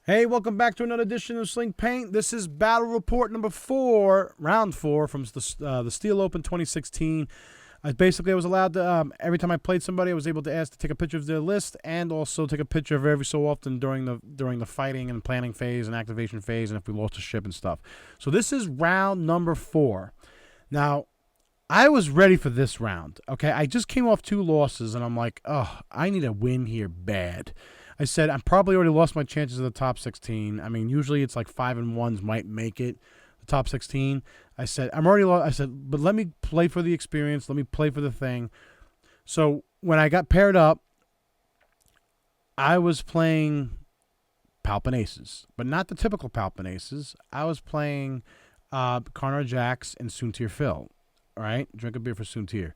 Hey, welcome back to another edition of Sling Paint. This is Battle Report number 4, round 4 from the Stele Open 2016. I was allowed to, every time I played somebody, I was able to ask to take a picture of their list and also take a picture of every so often during the fighting and planning phase and activation phase, and if we lost a ship and stuff. So this is round number 4. Now, I was ready for this round. Okay, I just came off 2 losses, and I'm like, oh, I need a win here bad. I said, I'm probably already lost my chances of the top 16. I mean, usually it's like 5-1s might make it, the top 16. I said, I'm already lost. I said, but let me play for the experience. Let me play for the thing. So when I got paired up, I was playing Palp and Aces, but not the typical Palp and Aces. I was playing Carnor Jax and Soontir Fel. All right? Drink a beer for Soontir.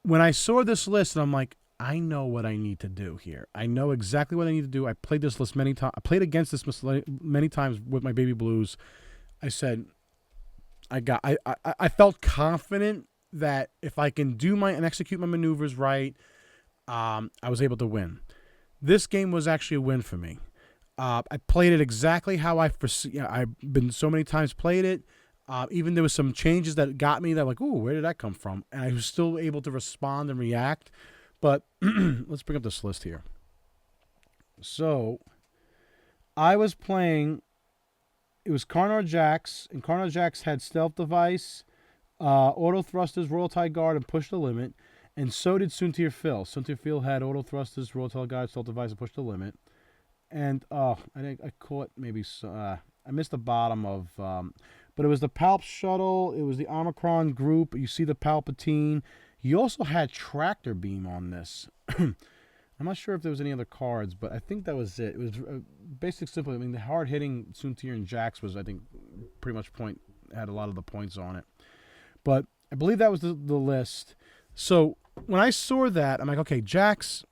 When I saw this list, and I'm like, I know what I need to do here. I know exactly what I need to do. I played this list many times. I played against this many times with my BabyBlues. I said, I felt confident that if I can do and execute my maneuvers right, I was able to win. This game was actually a win for me. I played it exactly how I foresee. I've been so many times played it. Even there was some changes that got me that like, ooh, where did that come from? And I was still able to respond and react. But let's bring up this list here. So I was playing, it was Carnor Jax, and Carnor Jax had Stealth Device, Autothrusters, Royal Tie Guard, and Push the Limit. And so did Soontir Fel. Soontir Fel had Autothrusters, Royal Tie Guard, Stealth Device, and Push the Limit. And I think I caught maybe, I missed the bottom of, but it was the Palp Shuttle, it was the Omicron group. You see the Palpatine. He also had Tractor Beam on this. I'm not sure if there was any other cards, but I think that was it. It was basically simple. I mean, the hard-hitting Soontir and Jax was, I think, pretty much had a lot of the points on it. But I believe that was the list. So when I saw that, I'm like, okay, Jax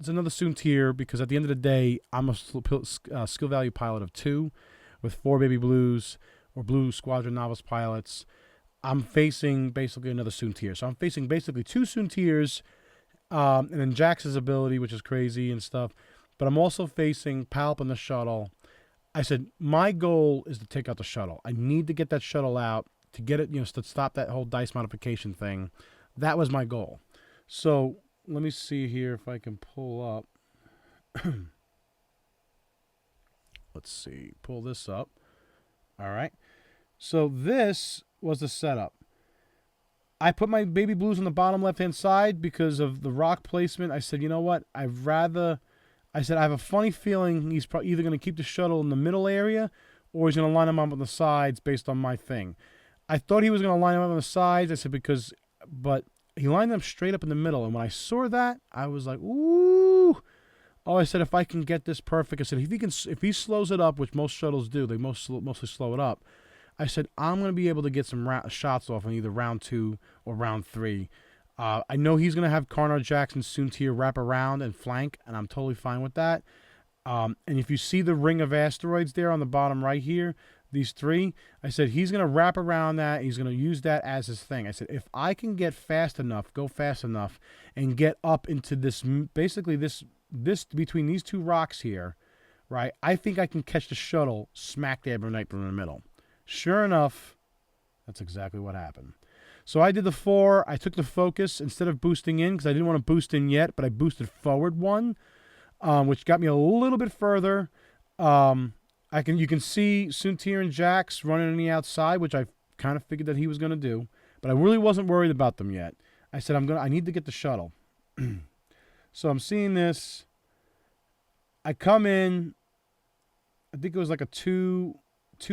is another Soontir because at the end of the day, I'm a skill value pilot of 2 with 4 BabyBlues or Blue Squadron Novice pilots. I'm facing basically another Soontir. So I'm facing basically 2 Soontirs, and then Jax's ability, which is crazy and stuff. But I'm also facing Palp and the Shuttle. I said, my goal is to take out the Shuttle. I need to get that Shuttle out to get it, to stop that whole dice modification thing. That was my goal. So let me see here if I can pull up. Let's see. Pull this up. All right. So this was the setup. I put my BabyBlues on the bottom left-hand side because of the rock placement. I said, you know what? I have a funny feeling he's probably either going to keep the Shuttle in the middle area or he's going to line them up on the sides based on my thing. I thought he was going to line them up on the sides. I said but he lined them straight up in the middle. And when I saw that, I was like, ooh. Oh, I said, if I can get this perfect, I said, if he slows it up, which most shuttles do, they mostly slow it up. I said, I'm going to be able to get some shots off in either round 2 or round 3. I know he's going to have Carnor Jax and Soontir wrap around and flank, and I'm totally fine with that. And if you see the ring of asteroids there on the bottom right here, these 3, I said, he's going to wrap around that. He's going to use that as his thing. I said, if I can get go fast enough, and get up into this, basically this between these 2 rocks here, right, I think I can catch the Shuttle smack dab right in the middle. Sure enough, that's exactly what happened. So I did the 4. I took the focus instead of boosting in because I didn't want to boost in yet, but I boosted forward 1, which got me a little bit further. You can see Soontir and Jax running on the outside, which I kind of figured that he was going to do, but I really wasn't worried about them yet. I said I need to get the Shuttle. So I'm seeing this. I come in. I think it was like a 2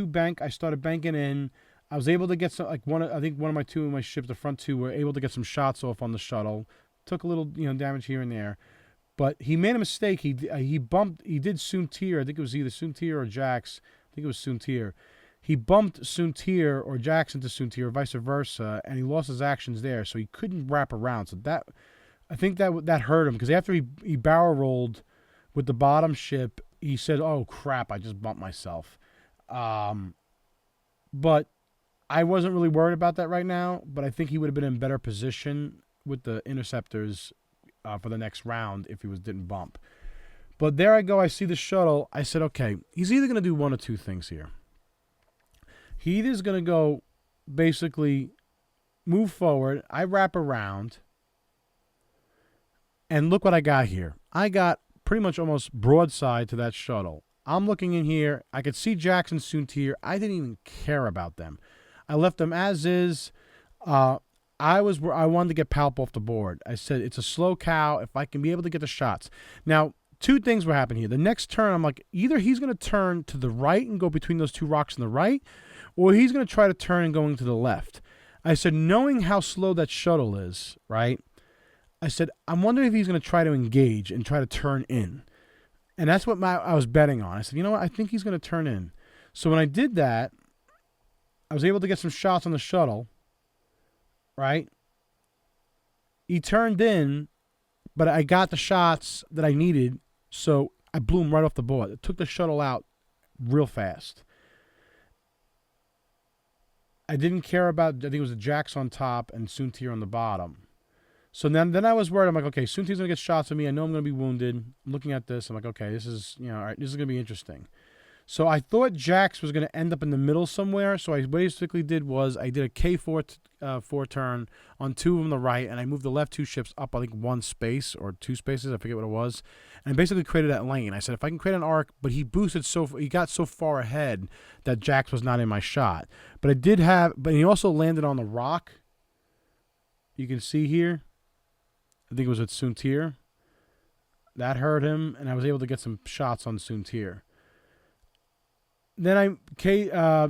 bank. I started banking in. I was able to get some, like I think one of my 2 of my ships, the front 2, were able to get some shots off on the Shuttle. Took a little, damage here and there. But he made a mistake. He did Soontir. I think it was either Soontir or Jax. I think it was Soontir. He bumped Soontir or Jax into Soontir or vice versa, and he lost his actions there, so he couldn't wrap around. So I think that hurt him, because after he barrel rolled with the bottom ship, he said, oh crap, I just bumped myself. But I wasn't really worried about that right now, but I think he would have been in better position with the interceptors for the next round if he didn't bump. But there I go. I see the shuttle. I said, okay, he's either going to do one or two things here. He either is going to go basically move forward. I wrap around. And look what I got here. I got pretty much almost broadside to that shuttle. I'm looking in here. I could see Jax and Soontir. I didn't even care about them. I left them as is. I wanted to get Palp off the board. I said, it's a slow cow. If I can be able to get the shots. Now, two things were happening here. The next turn, I'm like, either he's going to turn to the right and go between those two rocks on the right, or he's going to try to turn and going to the left. I said, knowing how slow that shuttle is, right? I said, I'm wondering if he's going to try to engage and try to turn in. And that's what I was betting on. I said, you know what? I think he's going to turn in. So when I did that, I was able to get some shots on the shuttle, right? He turned in, but I got the shots that I needed, so I blew him right off the board. It took the shuttle out real fast. I didn't care about, I think it was the Jax on top and Soontir on the bottom. So then I was worried. I'm like, okay, Soontir's going to get shots at me. I know I'm going to be wounded. I'm looking at this. I'm like, okay, this is, all right, this is going to be interesting. So I thought Jax was going to end up in the middle somewhere. So I basically did was I did a K4 4 turn on two of them on the right, and I moved the left two ships up, I think, one space or two spaces. I forget what it was. And I basically created that lane. I said, if I can create an arc, but he got so far ahead that Jax was not in my shot. But he also landed on the rock. You can see here. I think it was at Soontir. That hurt him, and I was able to get some shots on Soontir. Then I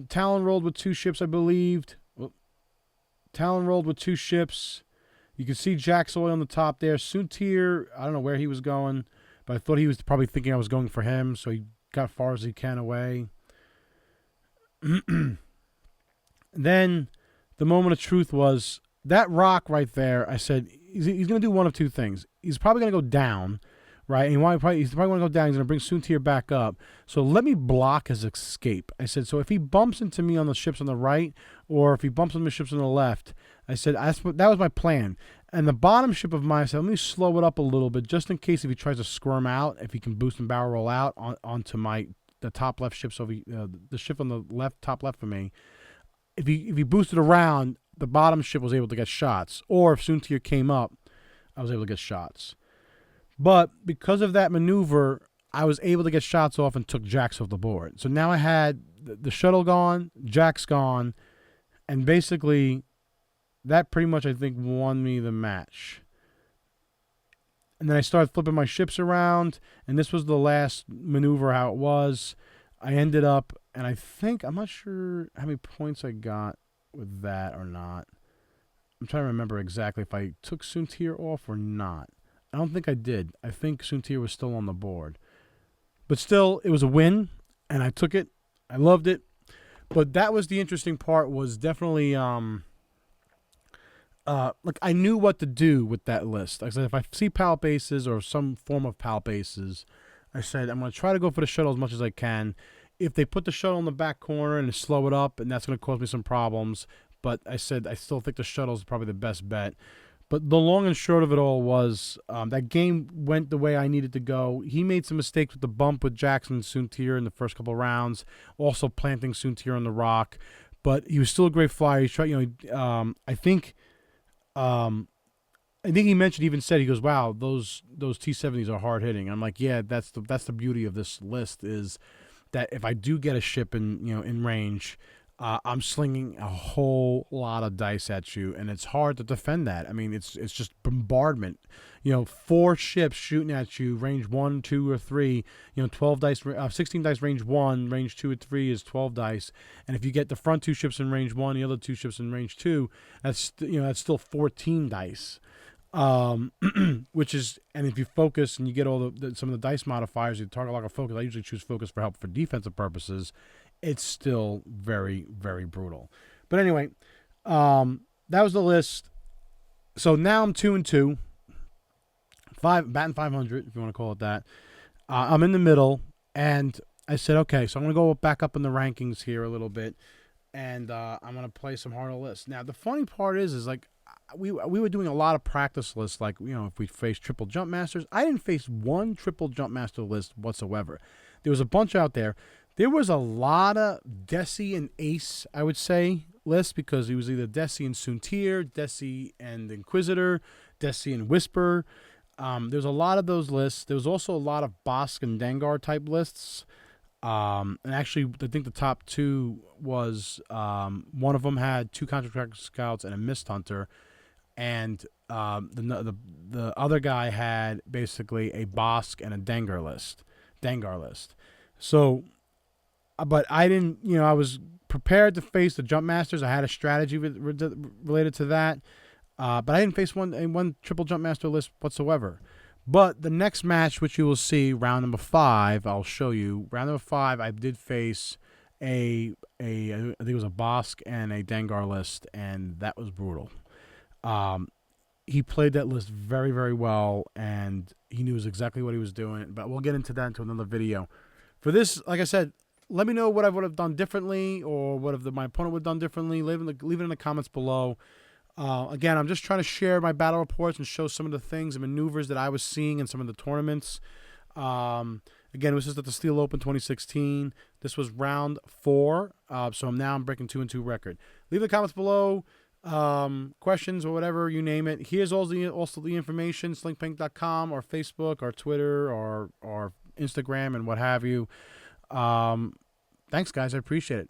Talon rolled with two ships, I believed. Well, Talon rolled with two ships. You can see Jax on the top there. Soontir, I don't know where he was going, but I thought he was probably thinking I was going for him, so he got as far as he can away. Then the moment of truth was that rock right there. I said, he's going to do one of two things. He's probably going to go down, right? And he's probably going to go down. He's going to bring Soontir back up. So let me block his escape. I said, so if he bumps into me on the ships on the right, or if he bumps into the ships on the left, I said, that was my plan. And the bottom ship of mine, I said, let me slow it up a little bit, just in case if he tries to squirm out, if he can boost and barrel roll out onto the top left ships, the ship on the left, top left of me. If he boosted around, the bottom ship was able to get shots. Or if Soontir came up, I was able to get shots. But because of that maneuver, I was able to get shots off and took Jax off the board. So now I had the shuttle gone, Jax gone, and basically that pretty much, I think, won me the match. And then I started flipping my ships around, and this was the last maneuver how it was. I ended up, and I'm not sure how many points I got with that or not. I'm trying to remember exactly if I took Soontir off or not. I don't think I did. I think Soontir was still on the board. But still, it was a win, and I took it. I loved it. But that was the interesting part, was definitely, I knew what to do with that list. Like I said, if I see Palp aces or some form of Palp aces, I said, I'm going to try to go for the shuttle as much as I can. If they put the shuttle in the back corner and slow it up, and that's going to cause me some problems. But I said I still think the shuttle is probably the best bet. But the long and short of it all was that game went the way I needed to go. He made some mistakes with the bump with Jackson and Soontir in the first couple of rounds, also planting Soontir on the rock. But he was still a great flyer. He tried, I think he mentioned, even said, he goes, "Wow, those T70s are hard hitting." I'm like, yeah, that's the beauty of this list, is that if I do get a ship in range, I'm slinging a whole lot of dice at you, and it's hard to defend that. I mean, it's just bombardment. 4 ships shooting at you, range 1, 2, or 3. 12 dice, 16 dice, range 1, range 2 or 3 is 12 dice. And if you get the front 2 ships in range 1, the other 2 ships in range 2, that's still 14 dice. Which is, and if you focus and you get all some of the dice modifiers, you target lock or focus. I usually choose focus for help for defensive purposes. It's still very, very brutal. But anyway, that was the list. So now I'm 2-2, batting 500, if you want to call it that. I'm in the middle, and I said, okay, so I'm going to go back up in the rankings here a little bit, and I'm going to play some harder lists. Now, the funny part is like, we were doing a lot of practice lists, like, you know, if we faced triple jump masters. I didn't face one triple jump master list whatsoever. There was a bunch out there. There was a lot of Desi and Ace, I would say, lists, because it was either Desi and Soontir, Desi and Inquisitor, Desi and Whisper. There's a lot of those lists. There was also a lot of Bosk and Dengar type lists. And actually, I think the top two was one of them had 2 Contract Scouts and a Mist Hunter, and the other guy had basically a Bosk and a Dengar list. So, but I didn't, you know, I was prepared to face the Jump Masters. I had a strategy related to that, but I didn't face one triple Jump Master list whatsoever. But the next match, which you will see, round number 5, I'll show you. Round number 5, I did face I think it was a Bosk and a Dengar list, and that was brutal. He played that list very, very well, and he knew exactly what he was doing. But we'll get into that into another video. For this, like I said, let me know what I would have done differently, or what my opponent would have done differently. Leave it in the comments below. Again, I'm just trying to share my battle reports and show some of the things and maneuvers that I was seeing in some of the tournaments. Again, this is at the Stele Open 2016. This was round 4. So I'm breaking 2-2 record. Leave the comments below, questions or whatever, you name it. Here's also the information, slingpink.com, or Facebook, or Twitter, or Instagram, and what have you. Thanks, guys. I appreciate it.